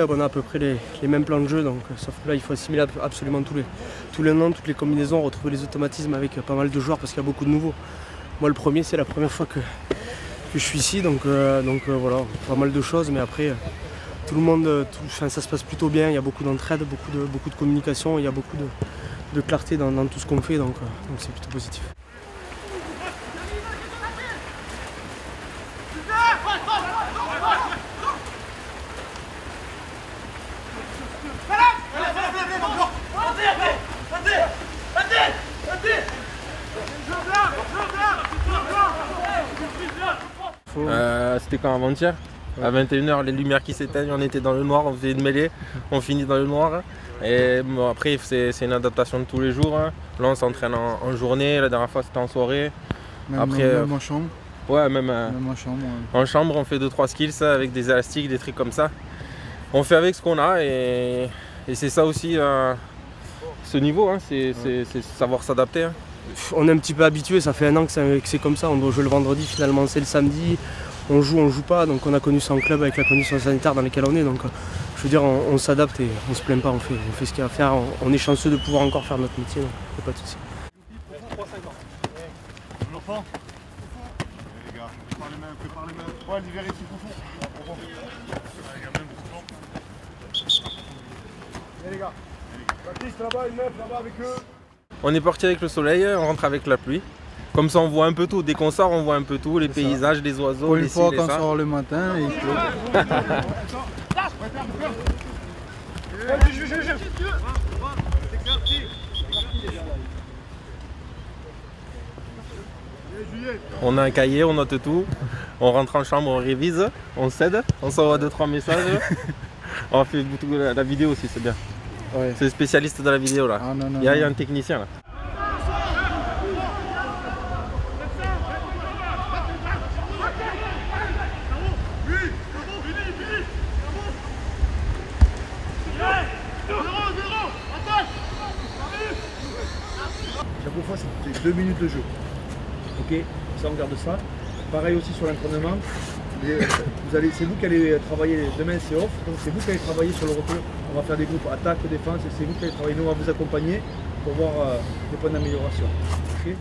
On a à peu près les mêmes plans de jeu, donc, sauf que là il faut assimiler absolument tous les noms, toutes les combinaisons, retrouver les automatismes avec pas mal de joueurs parce qu'il y a beaucoup de nouveaux. Moi le premier, c'est la première fois que je suis ici, donc voilà, pas mal de choses, mais après tout le monde, ça se passe plutôt bien, il y a beaucoup d'entraide, beaucoup de communication, il y a beaucoup de clarté dans tout ce qu'on fait, donc c'est plutôt positif. C'était quand avant-hier, à 21 h, les lumières qui s'éteignent, on était dans le noir, on faisait une mêlée, on finit dans le noir. Et bon, après c'est une adaptation de tous les jours. Là on s'entraîne en journée, la dernière fois c'était en soirée. Même en chambre. Ouais, même en chambre. En chambre on fait 2-3 skills avec des élastiques, des trucs comme ça. On fait avec ce qu'on a et c'est ça aussi ce niveau, hein, c'est savoir s'adapter. Hein. On est un petit peu habitué, ça fait 1 an que c'est comme ça, on doit jouer le vendredi, finalement c'est le samedi, on joue pas, donc on a connu ça en club avec la condition sanitaire dans laquelle on est, donc je veux dire on s'adapte et on se plaint pas, on fait ce qu'il y a à faire, on est chanceux de pouvoir encore faire notre métier, donc il n'y a pas de souci. L'enfant. Les gars, prépare les mains. Ouais, libérez ici, profond. Les gars. Baptiste là-bas, une meuf là-bas avec eux. On est parti avec le soleil, on rentre avec la pluie. Comme ça on voit un peu tout, dès qu'on sort on voit un peu tout, les paysages, les oiseaux, les fois quand on sort le matin, il pleut. On a un cahier, on note tout, on rentre en chambre, on révise, on cède, on s'envoie 2-3 messages. On fait beaucoup la vidéo aussi, c'est bien. Ouais. C'est le spécialiste de la vidéo là. Il y a un technicien là. Chaque fois c'est 2 minutes de jeu. Ok, ça on garde ça. Pareil aussi sur l'entraînement. C'est vous qui allez travailler, demain c'est off, donc c'est vous qui allez travailler sur le retour. On va faire des groupes attaque, défense, et c'est vous qui allez travailler, nous on va vous accompagner pour voir des points d'amélioration. Okay.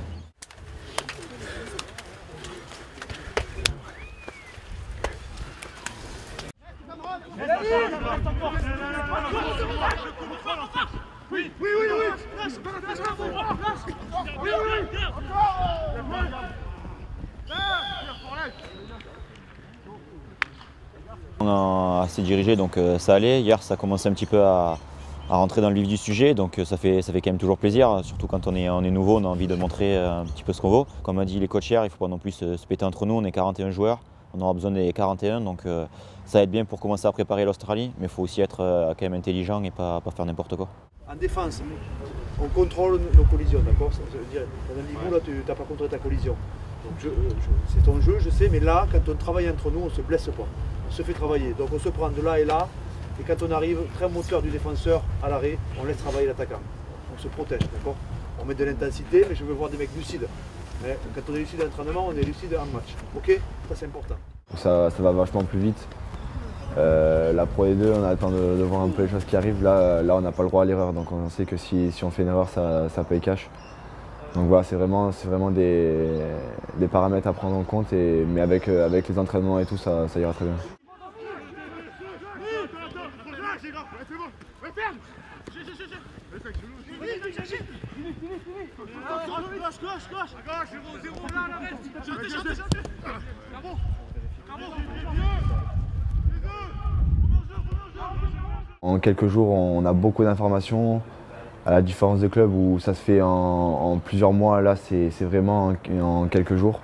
On a assez dirigé, donc ça allait. Hier, ça commençait un petit peu à rentrer dans le vif du sujet, donc ça fait quand même toujours plaisir. Surtout quand on est nouveau, on a envie de montrer un petit peu ce qu'on vaut. Comme a dit les coachs hier, il ne faut pas non plus se péter entre nous. On est 41 joueurs, on aura besoin des 41, donc ça aide bien pour commencer à préparer l'Australie, mais il faut aussi être quand même intelligent et pas faire n'importe quoi. En défense, on contrôle nos collisions, d'accord? Ça veut dire, dans un niveau, là, tu n'as pas contrôlé ta collision. Donc c'est ton jeu, je sais, mais là, quand on travaille entre nous, on ne se blesse pas. On se fait travailler. Donc on se prend de là et là, et quand on arrive très moteur du défenseur à l'arrêt, on laisse travailler l'attaquant. On se protège, d'accord? On met de l'intensité, mais je veux voir des mecs lucides. Mais quand on est lucide en entraînement, on est lucide en match. Ok? Ça c'est important. Ça va vachement plus vite. La Pro D2, on attend de voir un peu les choses qui arrivent. Là on n'a pas le droit à l'erreur, donc on sait que si on fait une erreur, ça paye cash. Donc voilà, c'est vraiment des paramètres à prendre en compte, mais avec les entraînements et tout, ça ira très bien. En quelques jours, on a beaucoup d'informations. À la différence de club où ça se fait en plusieurs mois, là c'est vraiment en quelques jours.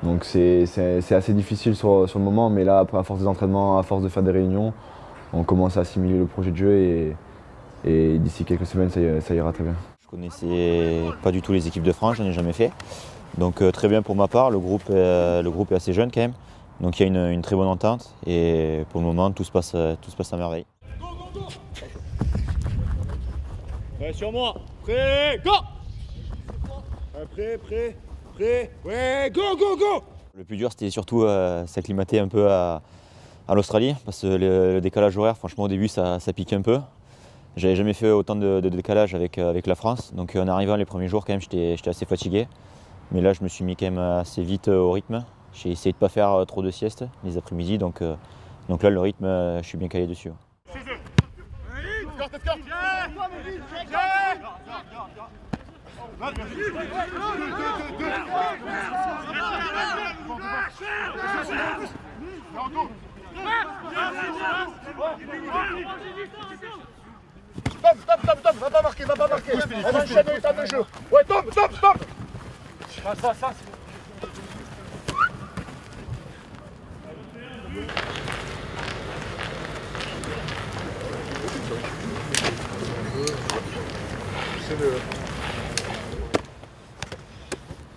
Donc c'est assez difficile sur le moment, mais là après à force des entraînements, à force de faire des réunions, on commence à assimiler le projet de jeu et d'ici quelques semaines ça ira très bien. Je connaissais pas du tout les équipes de France, j'en ai jamais fait. Donc très bien pour ma part, le groupe est assez jeune quand même. Donc il y a une très bonne entente et pour le moment tout se passe à merveille. Ouais, sur moi. Prêt, go. Prêt. Ouais, go. Le plus dur c'était surtout s'acclimater un peu à l'Australie parce que le décalage horaire, franchement au début ça pique un peu. J'avais jamais fait autant de décalage avec la France, donc en arrivant les premiers jours quand même j'étais assez fatigué. Mais là je me suis mis quand même assez vite au rythme. J'ai essayé de ne pas faire trop de sieste les après-midi, donc là le rythme je suis bien calé dessus. Stop, va pas marquer. On enchaîne le temps de jeu. Ouais, stop. Ça.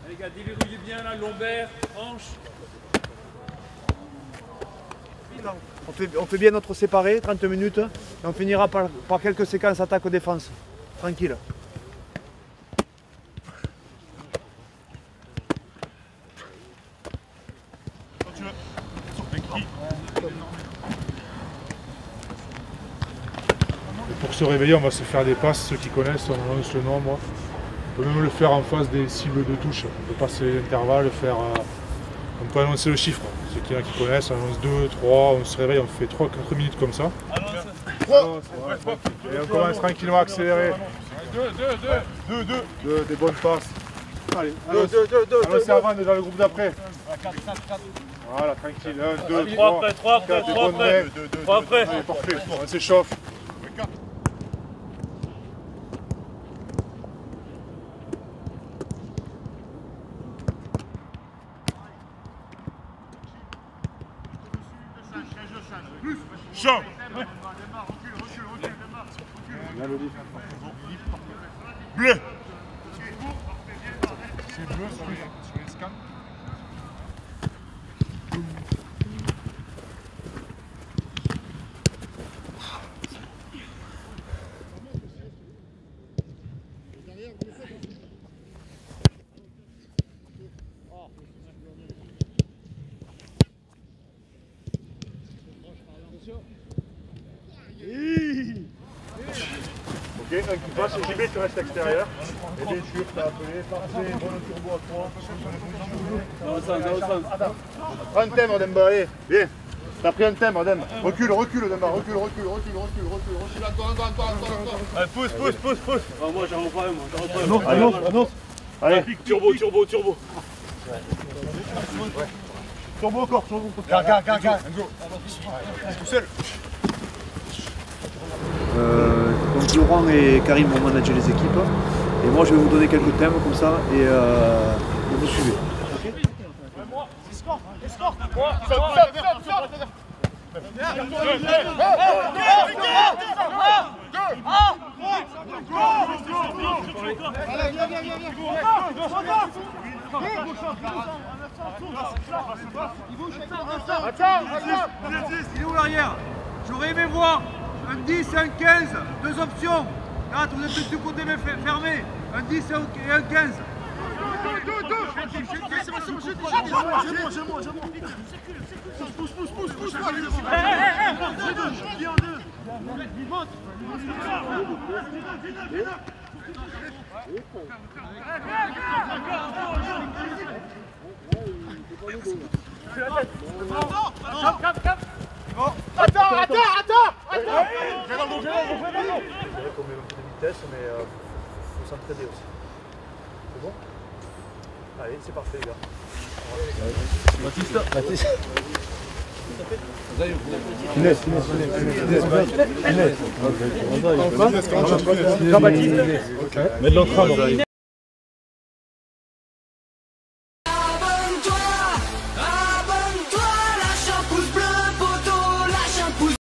Les gars, déverrouillez bien la lombaire, hanche. On fait bien notre séparé, 30 minutes, et on finira par quelques séquences attaque-défense. Tranquille. Pour se réveiller, on va se faire des passes, ceux qui connaissent, on annonce le nombre. On peut même le faire en face des cibles de touche. On peut passer l'intervalle, on peut annoncer le chiffre. Ceux qui connaissent, on annonce 2, 3, on se réveille, on fait 3-4 minutes comme ça. Et on commence tranquillement à accélérer. 2, des bonnes passes. Allez, annoncez avant dans le groupe d'après. Voilà, tranquille. 1, 2, 3, 4, des bonnes mains. 3 prêts. Allez, parfait, on s'échauffe. Champ. Bleu. C'est bleu sur les scans. Ok, un qui passe, JB tu restes extérieur. Et bien sûr, t'as appelé, parfait, bon turbo à 3. Prends un thème, Demba, allez, viens. T'as pris un thème, Demba. Recule, Demba, recule. Allez, pousse. Moi j'en reprends un, moi. Annonce. Allez. Turbo. Turbo encore. Gars. Tout seul. Donc Laurent et Karim vont manager les équipes. Et moi je vais vous donner quelques thèmes comme ça et vous suivez. Attends, il est où l'arrière? J'aurais aimé voir un 10 et un 15, deux options. Là, vous êtes du côté fermé. Un 10 et un 15. Pousse. Attends. J'ai un peu de vitesse, mais il faut s'entraider aussi. C'est bon? Allez, c'est parfait les gars. Baptiste. Inès. Jean-Baptiste.